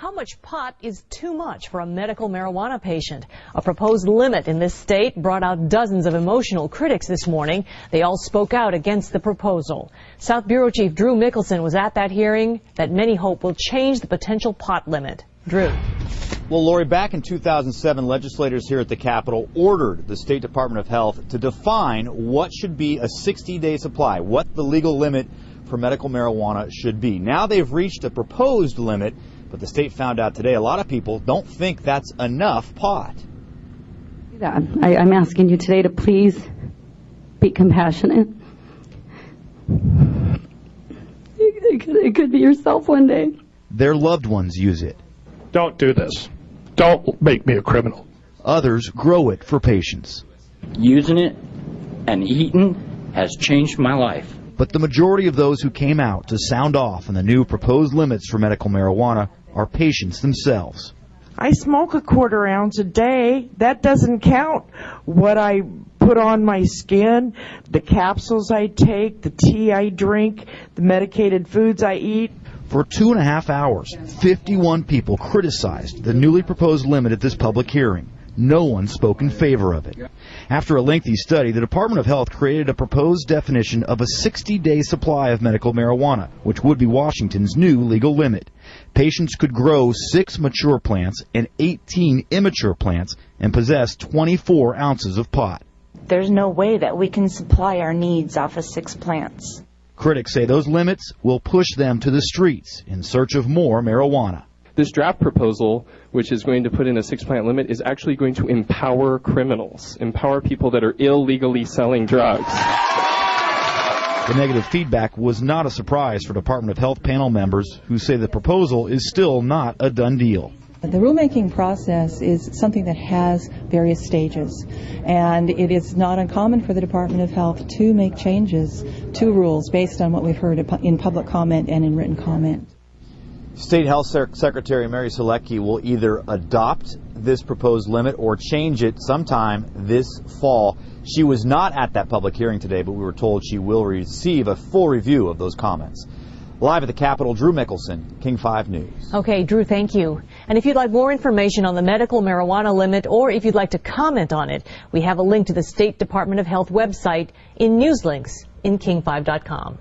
How much pot is too much for a medical marijuana patient? A proposed limit in this state brought out dozens of emotional critics this morning. They all spoke out against the proposal. South Bureau Chief Drew Mickelson was at that hearing that many hope will change the potential pot limit. Drew. Well, Lori, back in 2007, legislators here at the Capitol ordered the State Department of Health to define what should be a 60-day supply, what the legal limit for medical marijuana should be. Now they've reached a proposed limit, but the state found out today a lot of people don't think that's enough pot. I'm asking you today to please be compassionate. It could be yourself one day. Their loved ones use it. Don't do this. Don't make me a criminal. Others grow it for patients. Using it and eating has changed my life. But the majority of those who came out to sound off on the new proposed limits for medical marijuana are patients themselves. I smoke a quarter ounce a day. That doesn't count what I put on my skin, the capsules I take, the tea I drink, the medicated foods I eat. For 2.5 hours, 51 people criticized the newly proposed limit at this public hearing. No one spoke in favor of it. After a lengthy study, the Department of Health created a proposed definition of a 60-day supply of medical marijuana, which would be Washington's new legal limit. Patients could grow 6 mature plants and 18 immature plants and possess 24 ounces of pot. There's no way that we can supply our needs off of 6 plants. Critics say those limits will push them to the streets in search of more marijuana. This draft proposal, which is going to put in a 6-plant limit, is actually going to empower criminals, empower people that are illegally selling drugs. The negative feedback was not a surprise for Department of Health panel members who say the proposal is still not a done deal. The rulemaking process is something that has various stages, and it is not uncommon for the Department of Health to make changes to rules based on what we've heard in public comment and in written comment. State Health Secretary Mary Selecki will either adopt this proposed limit or change it sometime this fall. She was not at that public hearing today, but we were told she will receive a full review of those comments. Live at the Capitol, Drew Mickelson, King 5 News. Okay, Drew, thank you. And if you'd like more information on the medical marijuana limit, or if you'd like to comment on it, we have a link to the State Department of Health website in News Links in king5.com.